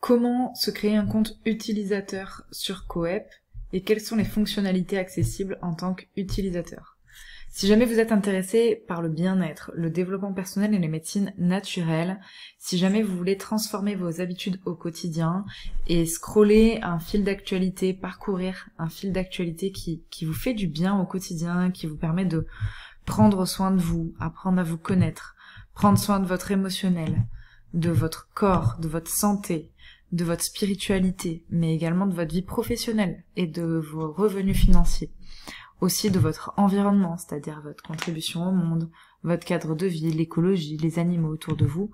Comment se créer un compte utilisateur sur Coep et quelles sont les fonctionnalités accessibles en tant qu'utilisateur. Si jamais vous êtes intéressé par le bien-être, le développement personnel et les médecines naturelles, si jamais vous voulez transformer vos habitudes au quotidien et scroller un fil d'actualité, parcourir un fil d'actualité qui vous fait du bien au quotidien, qui vous permet de prendre soin de vous, apprendre à vous connaître, prendre soin de votre émotionnel, de votre corps, de votre santé, de votre spiritualité, mais également de votre vie professionnelle et de vos revenus financiers. Aussi de votre environnement, c'est-à-dire votre contribution au monde, votre cadre de vie, l'écologie, les animaux autour de vous,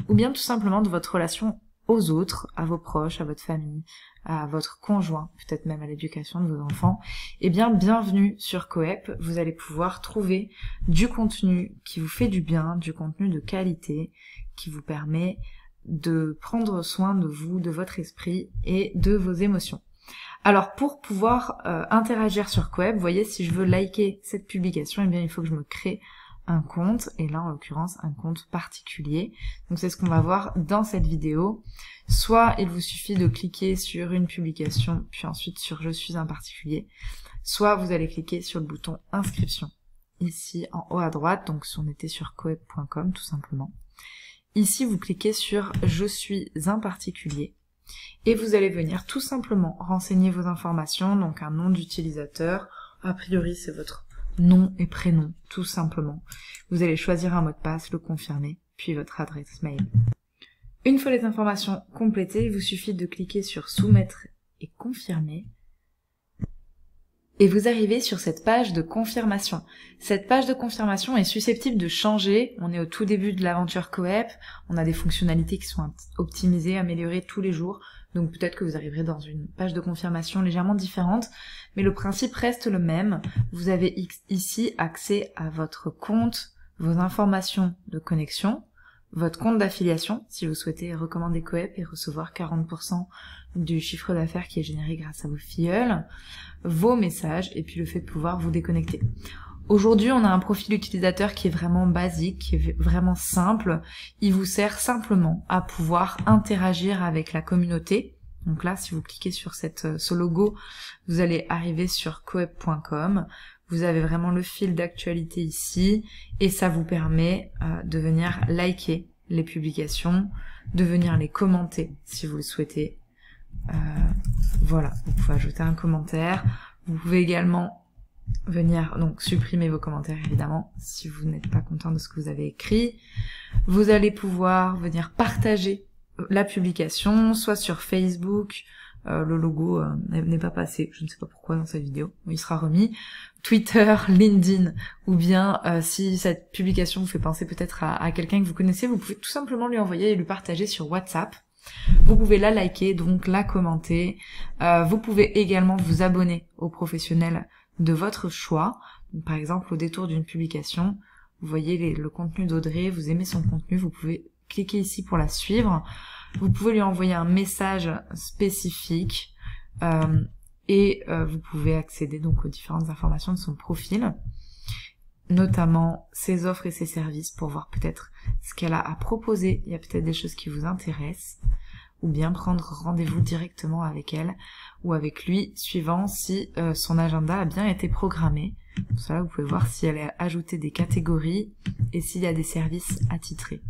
ou bien tout simplement de votre relation aux autres, à vos proches, à votre famille, à votre conjoint, peut-être même à l'éducation de vos enfants, eh bien bienvenue sur Coep, vous allez pouvoir trouver du contenu qui vous fait du bien, du contenu de qualité, qui vous permet de prendre soin de vous, de votre esprit et de vos émotions. Alors pour pouvoir interagir sur Coep, vous voyez, si je veux liker cette publication, eh bien il faut que je me crée un compte, et là en l'occurrence un compte particulier. Donc c'est ce qu'on va voir dans cette vidéo. Soit il vous suffit de cliquer sur une publication, puis ensuite sur je suis un particulier, soit vous allez cliquer sur le bouton inscription, ici en haut à droite, donc si on était sur coep.com tout simplement. Ici vous cliquez sur je suis un particulier, et vous allez venir tout simplement renseigner vos informations, donc un nom d'utilisateur, a priori c'est votre nom et prénom, tout simplement. Vous allez choisir un mot de passe, le confirmer, puis votre adresse mail. Une fois les informations complétées, il vous suffit de cliquer sur soumettre et confirmer, et vous arrivez sur cette page de confirmation. Cette page de confirmation est susceptible de changer, on est au tout début de l'aventure Coep, on a des fonctionnalités qui sont optimisées, améliorées tous les jours, donc peut-être que vous arriverez dans une page de confirmation légèrement différente, mais le principe reste le même. Vous avez ici accès à votre compte, vos informations de connexion, votre compte d'affiliation, si vous souhaitez recommander Coep et recevoir 40% du chiffre d'affaires qui est généré grâce à vos filleuls, vos messages, et puis le fait de pouvoir vous déconnecter. Aujourd'hui, on a un profil utilisateur qui est vraiment basique, qui est vraiment simple. Il vous sert simplement à pouvoir interagir avec la communauté. Donc là, si vous cliquez sur ce logo, vous allez arriver sur coep.com. Vous avez vraiment le fil d'actualité ici, et ça vous permet de venir liker les publications, de venir les commenter si vous le souhaitez. Voilà, vous pouvez ajouter un commentaire. Vous pouvez également venir donc supprimer vos commentaires évidemment si vous n'êtes pas content de ce que vous avez écrit. Vous allez pouvoir venir partager la publication, soit sur Facebook, le logo n'est pas passé, je ne sais pas pourquoi dans cette vidéo, il sera remis, Twitter, LinkedIn, ou bien si cette publication vous fait penser peut-être à quelqu'un que vous connaissez, vous pouvez tout simplement lui envoyer et lui partager sur WhatsApp. Vous pouvez la liker, donc la commenter. Vous pouvez également vous abonner aux professionnels de votre choix. Donc, par exemple, au détour d'une publication, vous voyez le contenu d'Audrey, vous aimez son contenu, vous pouvez cliquer ici pour la suivre. Vous pouvez lui envoyer un message spécifique et vous pouvez accéder donc aux différentes informations de son profil, notamment ses offres et ses services pour voir peut-être ce qu'elle a à proposer. Il y a peut-être des choses qui vous intéressent, ou bien prendre rendez-vous directement avec elle ou avec lui, suivant si son agenda a bien été programmé. Pour cela, vous pouvez voir si elle a ajouté des catégories et s'il y a des services attitrés.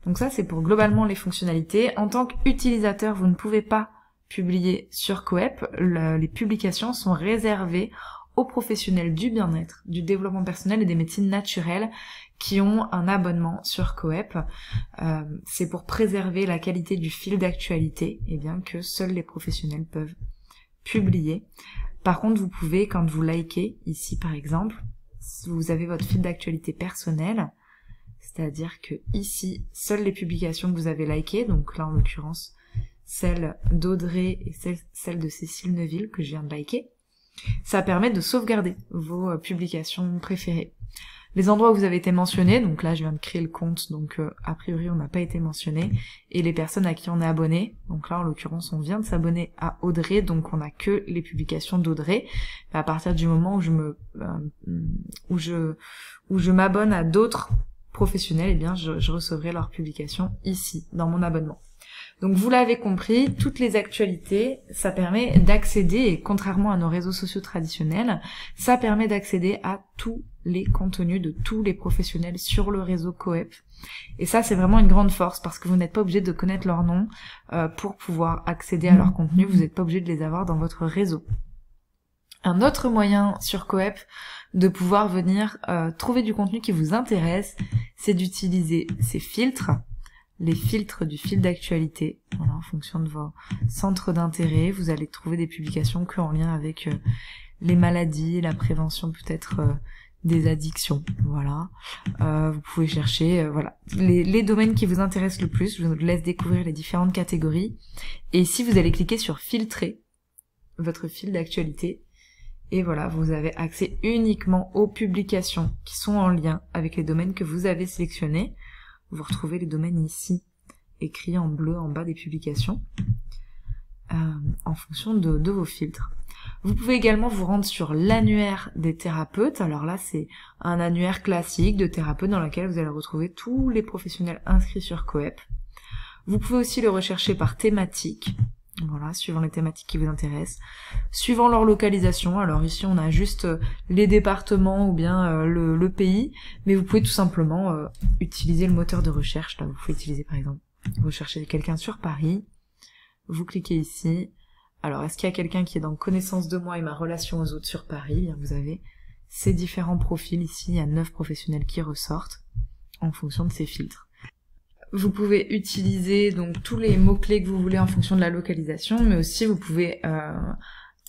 Donc ça, c'est pour globalement les fonctionnalités. En tant qu'utilisateur, vous ne pouvez pas publier sur Coep. Les publications sont réservées aux professionnels du bien-être, du développement personnel et des médecines naturelles qui ont un abonnement sur Coep. C'est pour préserver la qualité du fil d'actualité, et bien que seuls les professionnels peuvent publier. Par contre, vous pouvez, quand vous likez, ici par exemple, vous avez votre fil d'actualité personnel, c'est-à-dire que ici, seules les publications que vous avez likées, donc là en l'occurrence, celle d'Audrey et celle de Cécile Neuville que je viens de liker, ça permet de sauvegarder vos publications préférées. Les endroits où vous avez été mentionné, donc là je viens de créer le compte, donc a priori on n'a pas été mentionné, et les personnes à qui on est abonné, donc là en l'occurrence on vient de s'abonner à Audrey, donc on n'a que les publications d'Audrey. À partir du moment où je m'abonne à d'autres professionnels, eh bien je recevrai leurs publications ici, dans mon abonnement. Donc vous l'avez compris, toutes les actualités, ça permet d'accéder, et contrairement à nos réseaux sociaux traditionnels, ça permet d'accéder à tous les contenus de tous les professionnels sur le réseau Coep. Et ça, c'est vraiment une grande force parce que vous n'êtes pas obligé de connaître leur nom pour pouvoir accéder à leur contenu. Vous n'êtes pas obligé de les avoir dans votre réseau. Un autre moyen sur Coep de pouvoir venir trouver du contenu qui vous intéresse, c'est d'utiliser ces filtres, les filtres du fil d'actualité. Voilà, en fonction de vos centres d'intérêt, vous allez trouver des publications que en lien avec les maladies, la prévention peut-être des addictions. Voilà, vous pouvez chercher voilà les domaines qui vous intéressent le plus. Je vous laisse découvrir les différentes catégories. Et ici, vous allez cliquer sur filtrer votre fil d'actualité. Et voilà, vous avez accès uniquement aux publications qui sont en lien avec les domaines que vous avez sélectionnés. Vous retrouvez les domaines ici, écrits en bleu en bas des publications, en fonction de vos filtres. Vous pouvez également vous rendre sur l'annuaire des thérapeutes. Alors là, c'est un annuaire classique de thérapeutes dans lequel vous allez retrouver tous les professionnels inscrits sur Coep. Vous pouvez aussi le rechercher par thématique. Voilà, suivant les thématiques qui vous intéressent, suivant leur localisation. Alors ici on a juste les départements ou bien le pays, mais vous pouvez tout simplement utiliser le moteur de recherche. Là vous pouvez utiliser par exemple, vous cherchez quelqu'un sur Paris, vous cliquez ici. Alors est-ce qu'il y a quelqu'un qui est dans connaissance de moi et ma relation aux autres sur Paris? Bien, vous avez ces différents profils ici, il y a 9 professionnels qui ressortent en fonction de ces filtres. Vous pouvez utiliser donc tous les mots-clés que vous voulez en fonction de la localisation, mais aussi vous pouvez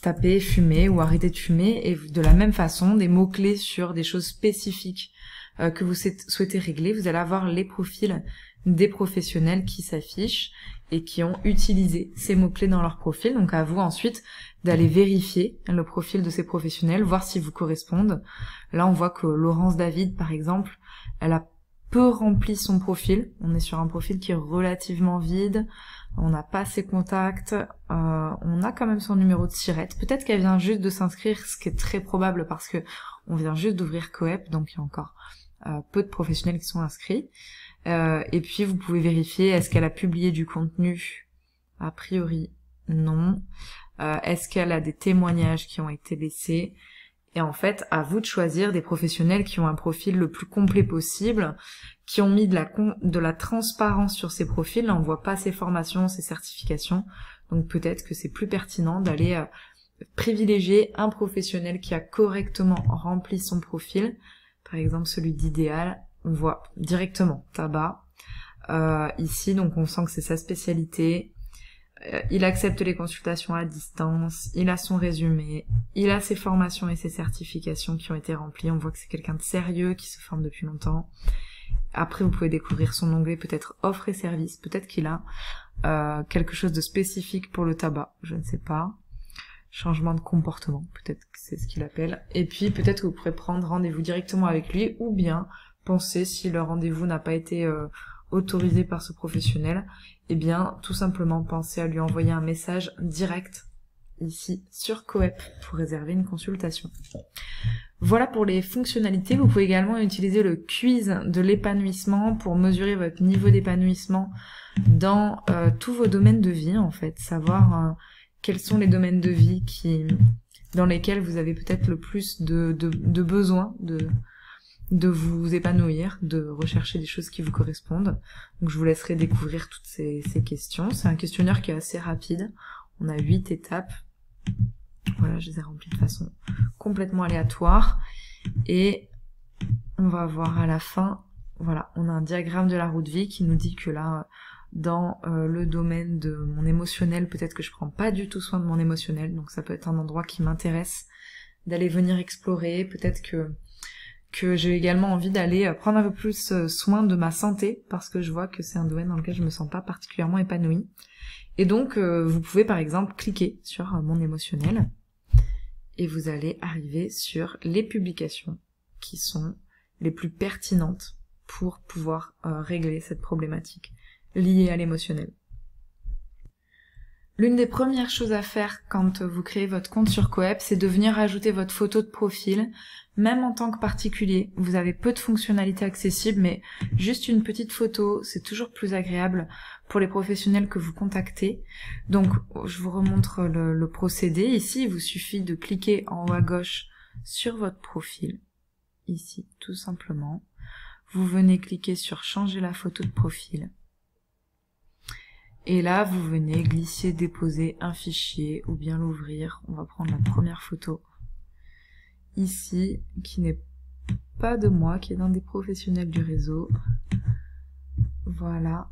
taper fumer ou arrêter de fumer, et de la même façon, des mots-clés sur des choses spécifiques que vous souhaitez régler. Vous allez avoir les profils des professionnels qui s'affichent et qui ont utilisé ces mots-clés dans leur profil. Donc à vous ensuite d'aller vérifier le profil de ces professionnels, voir s'ils vous correspondent. Là on voit que Laurence David par exemple, elle a peu rempli son profil. On est sur un profil qui est relativement vide, on n'a pas ses contacts, on a quand même son numéro de SIRET. Peut-être qu'elle vient juste de s'inscrire, ce qui est très probable parce que on vient juste d'ouvrir Coep, donc il y a encore peu de professionnels qui sont inscrits. Et puis vous pouvez vérifier, est-ce qu'elle a publié du contenu? A priori non. Est-ce qu'elle a des témoignages qui ont été laissés? Et en fait, à vous de choisir des professionnels qui ont un profil le plus complet possible, qui ont mis de la transparence sur ces profils. Là, on voit pas ses formations, ses certifications. Donc peut-être que c'est plus pertinent d'aller privilégier un professionnel qui a correctement rempli son profil. Par exemple, celui d'Idéal, on voit directement tabac. Ici, donc on sent que c'est sa spécialité. Il accepte les consultations à distance, il a son résumé, il a ses formations et ses certifications qui ont été remplies. On voit que c'est quelqu'un de sérieux qui se forme depuis longtemps. Après, vous pouvez découvrir son onglet, peut-être offre et services, peut-être qu'il a quelque chose de spécifique pour le tabac, je ne sais pas. Changement de comportement, peut-être que c'est ce qu'il appelle. Et puis peut-être que vous pourrez prendre rendez-vous directement avec lui, ou bien penser, si le rendez-vous n'a pas été autorisé par ce professionnel, eh bien tout simplement pensez à lui envoyer un message direct ici sur Coep pour réserver une consultation. Voilà pour les fonctionnalités. Vous pouvez également utiliser le quiz de l'épanouissement pour mesurer votre niveau d'épanouissement dans tous vos domaines de vie, en fait, savoir quels sont les domaines de vie dans lesquels vous avez peut-être le plus de besoin de vous épanouir, de rechercher des choses qui vous correspondent. Donc je vous laisserai découvrir toutes ces questions. C'est un questionnaire qui est assez rapide. On a 8 étapes. Voilà, je les ai remplies de façon complètement aléatoire. Et on va voir à la fin, voilà, on a un diagramme de la roue de vie qui nous dit que là, dans le domaine de mon émotionnel, peut-être que je prends pas du tout soin de mon émotionnel, donc ça peut être un endroit qui m'intéresse d'aller venir explorer. Peut-être que j'ai également envie d'aller prendre un peu plus soin de ma santé, parce que je vois que c'est un domaine dans lequel je me sens pas particulièrement épanouie. Et donc, vous pouvez par exemple cliquer sur mon émotionnel, et vous allez arriver sur les publications qui sont les plus pertinentes pour pouvoir régler cette problématique liée à l'émotionnel. L'une des premières choses à faire quand vous créez votre compte sur Coep, c'est de venir ajouter votre photo de profil. Même en tant que particulier, vous avez peu de fonctionnalités accessibles, mais juste une petite photo, c'est toujours plus agréable pour les professionnels que vous contactez. Donc, je vous remontre le procédé. Ici, il vous suffit de cliquer en haut à gauche sur votre profil. Ici, tout simplement. Vous venez cliquer sur changer la photo de profil. Et là, vous venez glisser, déposer un fichier ou bien l'ouvrir. On va prendre la première photo. Ici, qui n'est pas de moi, qui est d'un des professionnels du réseau. Voilà.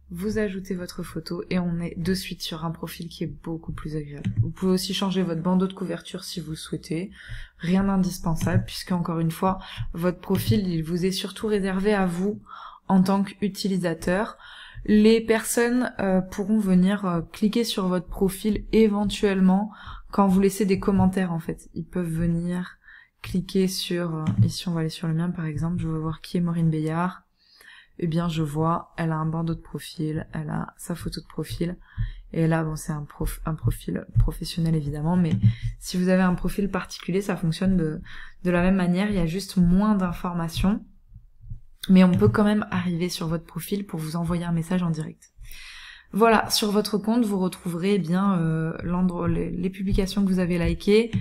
Vous ajoutez votre photo et on est de suite sur un profil qui est beaucoup plus agréable. Vous pouvez aussi changer votre bandeau de couverture si vous le souhaitez. Rien d'indispensable puisque, encore une fois, votre profil, il vous est surtout réservé à vous en tant qu'utilisateur. Les personnes pourront venir cliquer sur votre profil éventuellement quand vous laissez des commentaires en fait. Ils peuvent venir cliquer sur... ici on va aller sur le mien par exemple, je veux voir qui est Maureen Bayard. Eh bien je vois, elle a un bandeau de profil, elle a sa photo de profil. Et là, bon, c'est un profil professionnel évidemment, mais si vous avez un profil particulier, ça fonctionne de la même manière, il y a juste moins d'informations. Mais on peut quand même arriver sur votre profil pour vous envoyer un message en direct. Voilà, sur votre compte, vous retrouverez eh bien les publications que vous avez likées.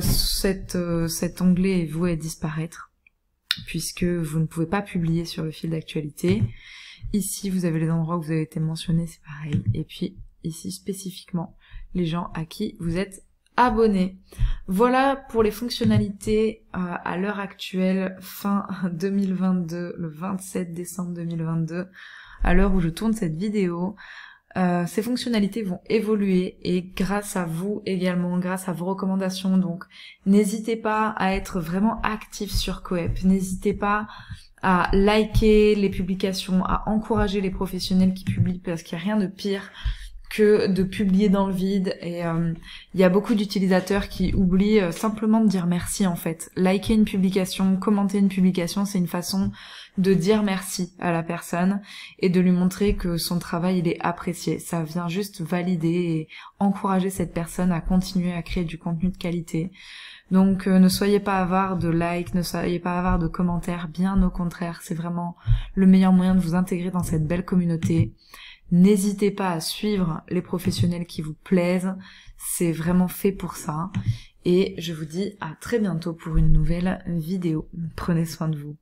Cet onglet est voué à disparaître, puisque vous ne pouvez pas publier sur le fil d'actualité. Ici, vous avez les endroits où vous avez été mentionné, c'est pareil. Et puis, ici, spécifiquement, les gens à qui vous êtes abonné. Voilà pour les fonctionnalités à l'heure actuelle, fin 2022, le 27 décembre 2022, à l'heure où je tourne cette vidéo. Ces fonctionnalités vont évoluer et grâce à vous également, grâce à vos recommandations, donc n'hésitez pas à être vraiment actif sur Coep, n'hésitez pas à liker les publications, à encourager les professionnels qui publient parce qu'il n'y a rien de pire que de publier dans le vide et il y a beaucoup d'utilisateurs qui oublient simplement de dire merci en fait. Liker une publication, commenter une publication, c'est une façon de dire merci à la personne et de lui montrer que son travail il est apprécié. Ça vient juste valider et encourager cette personne à continuer à créer du contenu de qualité. Donc ne soyez pas avare de likes, ne soyez pas avare de commentaires, bien au contraire, c'est vraiment le meilleur moyen de vous intégrer dans cette belle communauté. N'hésitez pas à suivre les professionnels qui vous plaisent, c'est vraiment fait pour ça. Et je vous dis à très bientôt pour une nouvelle vidéo. Prenez soin de vous.